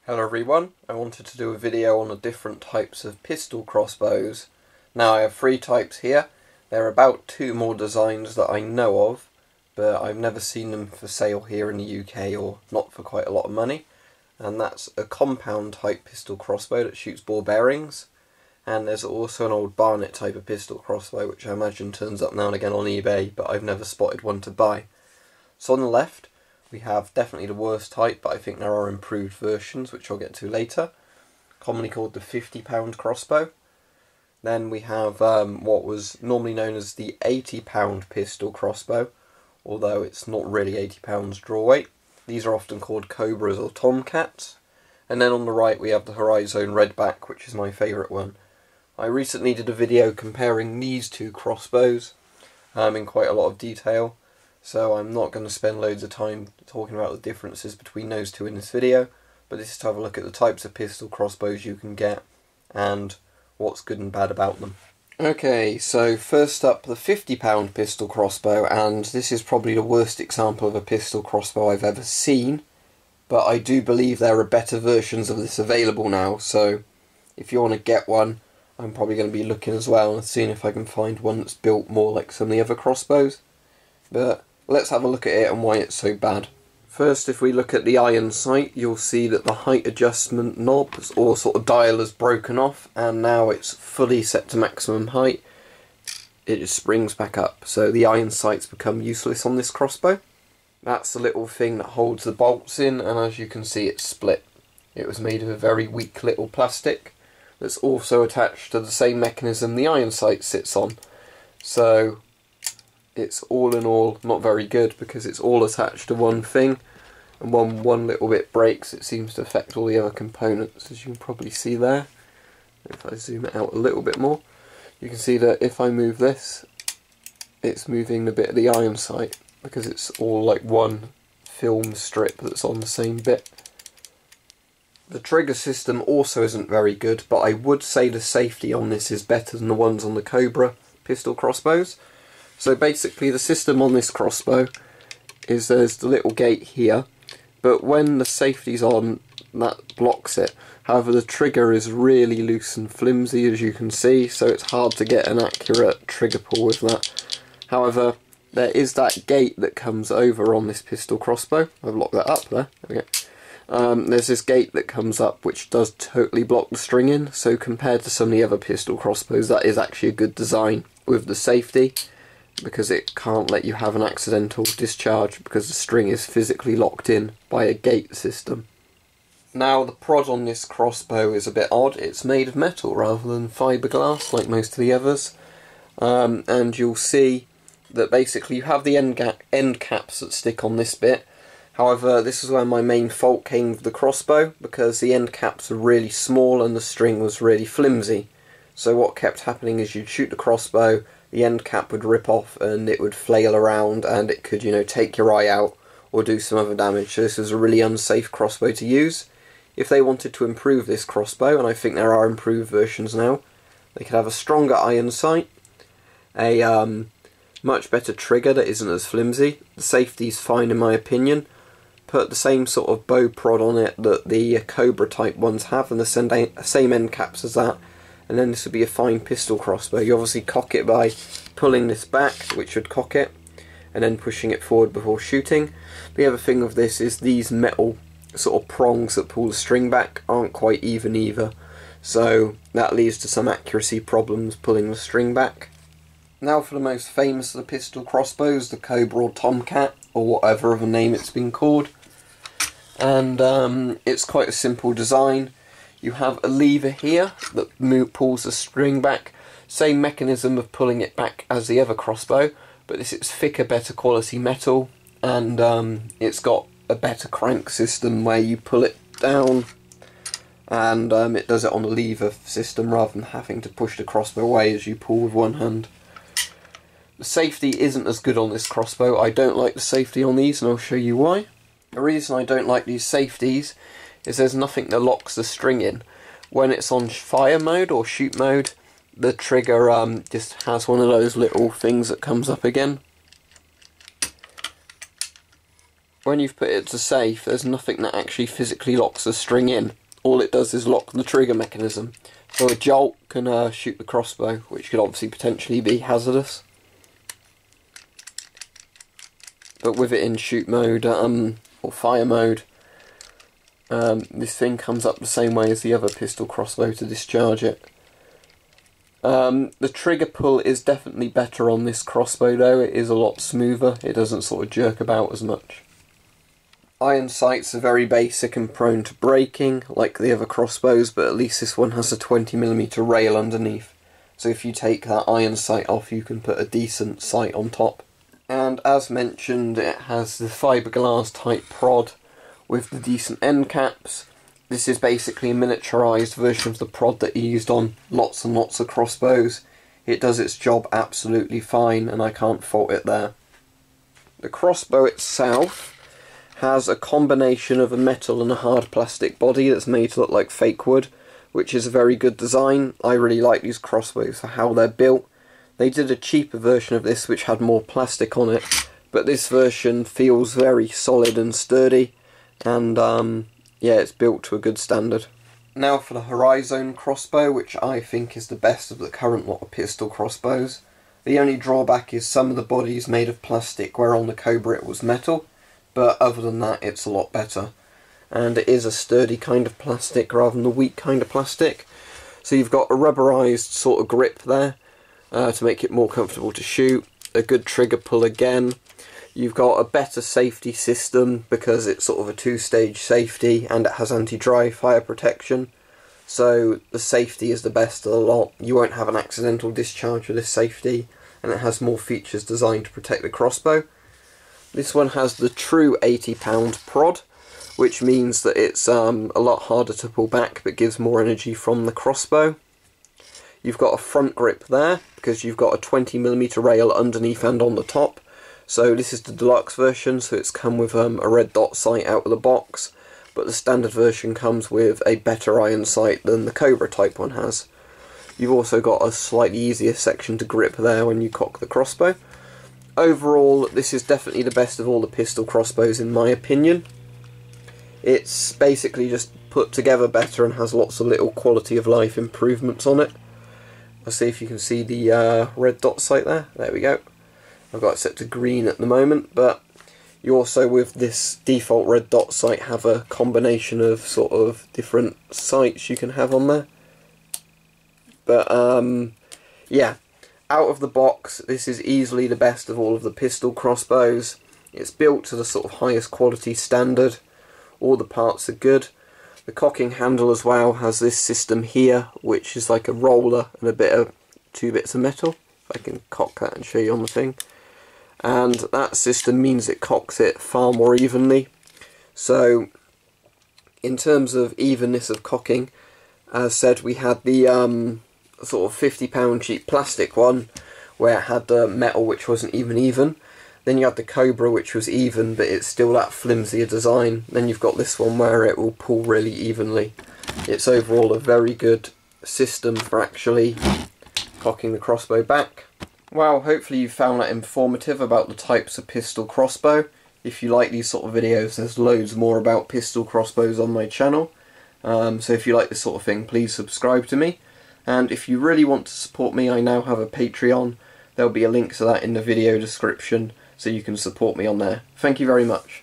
Hello everyone, I wanted to do a video on the different types of pistol crossbows. Now I have three types here. There are about two more designs that I know of, but I've never seen them for sale here in the UK or not for quite a lot of money. And that's a compound type pistol crossbow that shoots ball bearings. And there's also an old Barnett type of pistol crossbow which I imagine turns up now and again on eBay, but I've never spotted one to buy. So on the left we have definitely the worst type, but I think there are improved versions, which I'll get to later, commonly called the 50-pound crossbow. Then we have what was normally known as the 80-pound pistol crossbow, although it's not really 80 pounds draw weight. These are often called Cobras or Tomcats. And then on the right we have the HoriZone Redback, which is my favourite one. I recently did a video comparing these two crossbows in quite a lot of detail. So I'm not going to spend loads of time talking about the differences between those two in this video, but this is to have a look at the types of pistol crossbows you can get and what's good and bad about them. Okay, so first up, the 50-pound pistol crossbow, and this is probably the worst example of a pistol crossbow I've ever seen, but I do believe there are better versions of this available now, so if you want to get one, I'm probably going to be looking as well and seeing if I can find one that's built more like some of the other crossbows. But let's have a look at it and why it's so bad. First, if we look at the iron sight, you'll see that the height adjustment knob or sort of dial has broken off, and now it's fully set to maximum height. It just springs back up, so the iron sight's become useless on this crossbow. That's the little thing that holds the bolts in, and as you can see it's split. It was made of a very weak little plastic that's also attached to the same mechanism the iron sight sits on. So it's all in all not very good because it's all attached to one thing, and when one little bit breaks it seems to affect all the other components, as you can probably see there. If I zoom it out a little bit more, you can see that if I move this, it's moving the bit of the iron sight because it's all like one film strip that's on the same bit. The trigger system also isn't very good, but I would say the safety on this is better than the ones on the Cobra pistol crossbows. So basically the system on this crossbow is there's the little gate here, but when the safety's on, that blocks it. However, the trigger is really loose and flimsy, as you can see, so it's hard to get an accurate trigger pull with that. However, there is that gate that comes over on this pistol crossbow. I've locked that up there. Okay. There's this gate that comes up which does totally block the string in, so compared to some of the other pistol crossbows, that is actually a good design with the safety, because it can't let you have an accidental discharge because the string is physically locked in by a gate system. Now the prod on this crossbow is a bit odd. It's made of metal rather than fiberglass like most of the others, and you'll see that basically you have the end caps that stick on this bit. However, this is where my main fault came with the crossbow, because the end caps are really small and the string was really flimsy. So what kept happening is you'd shoot the crossbow, the end cap would rip off and it would flail around and it could, take your eye out or do some other damage. So this is a really unsafe crossbow to use. If they wanted to improve this crossbow, and I think there are improved versions now, they could have a stronger iron sight, a much better trigger that isn't as flimsy. The safety's fine in my opinion. Put the same sort of bow prod on it that the Cobra type ones have, and the same end caps as that, and then this would be a fine pistol crossbow. You obviously cock it by pulling this back, which would cock it, and then pushing it forward before shooting. The other thing with this is these metal sort of prongs that pull the string back aren't quite even either, so that leads to some accuracy problems pulling the string back. Now for the most famous of the pistol crossbows, the Cobra or Tomcat, or whatever other name it's been called. And it's quite a simple design. You have a lever here that pulls the string back. Same mechanism of pulling it back as the other crossbow, but this is thicker, better quality metal, and it's got a better crank system where you pull it down, and it does it on the lever system rather than having to push the crossbow away as you pull with one hand. The safety isn't as good on this crossbow. I don't like the safety on these, and I'll show you why. The reason I don't like these safeties is there's nothing that locks the string in. When it's on fire mode or shoot mode, the trigger just has one of those little things that comes up again. when you've put it to safe, there's nothing that actually physically locks the string in. All it does is lock the trigger mechanism. So a jolt can shoot the crossbow, which could obviously potentially be hazardous. But with it in shoot mode, or fire mode, this thing comes up the same way as the other pistol crossbow to discharge it. The trigger pull is definitely better on this crossbow though. It is a lot smoother, it doesn't sort of jerk about as much. Iron sights are very basic and prone to breaking, like the other crossbows, but at least this one has a 20mm rail underneath. So if you take that iron sight off, you can put a decent sight on top. And as mentioned, it has the fiberglass type prod with the decent end caps. This is basically a miniaturised version of the prod that you used on lots and lots of crossbows. It does its job absolutely fine, and I can't fault it there. The crossbow itself has a combination of a metal and a hard plastic body that's made to look like fake wood, which is a very good design. I really like these crossbows for how they're built. They did a cheaper version of this which had more plastic on it, but this version feels very solid and sturdy, and yeah, it's built to a good standard. Now for the HoriZone crossbow, which I think is the best of the current lot of pistol crossbows. The only drawback is some of the body is made of plastic, where on the Cobra it was metal. But other than that, it's a lot better. And it is a sturdy kind of plastic rather than the weak kind of plastic. So you've got a rubberized sort of grip there to make it more comfortable to shoot. A good trigger pull again. You've got a better safety system because it's sort of a two-stage safety and it has anti-dry fire protection. So the safety is the best of the lot. You won't have an accidental discharge with this safety, and it has more features designed to protect the crossbow. This one has the true 80-pound prod, which means that it's a lot harder to pull back but gives more energy from the crossbow. You've got a front grip there because you've got a 20mm rail underneath and on the top. So this is the deluxe version, so it's come with a red dot sight out of the box, but the standard version comes with a better iron sight than the Cobra type one has. You've also got a slightly easier section to grip there when you cock the crossbow. Overall, this is definitely the best of all the pistol crossbows in my opinion. It's basically just put together better and has lots of little quality of life improvements on it. Let's see if you can see the red dot sight there. There we go. I've got it set to green at the moment, but you also, with this default red dot sight, have a combination of sort of different sights you can have on there. But yeah. Out of the box, this is easily the best of all of the pistol crossbows. It's built to the sort of highest quality standard. All the parts are good. The cocking handle as well has this system here, which is like a roller and a bit of 2 bits of metal. If I can cock that and show you on the thing. And that system means it cocks it far more evenly. So, in terms of evenness of cocking, as said, we had the sort of £50 cheap plastic one where it had metal which wasn't even. Then you had the Cobra which was even, but it's still that flimsier design. Then you've got this one where it will pull really evenly. It's overall a very good system for actually cocking the crossbow back. Well, hopefully you found that informative about the types of pistol crossbow. If you like these sort of videos, there's loads more about pistol crossbows on my channel. So if you like this sort of thing, please subscribe to me. And if you really want to support me, I now have a Patreon. There'll be a link to that in the video description, so you can support me on there. Thank you very much.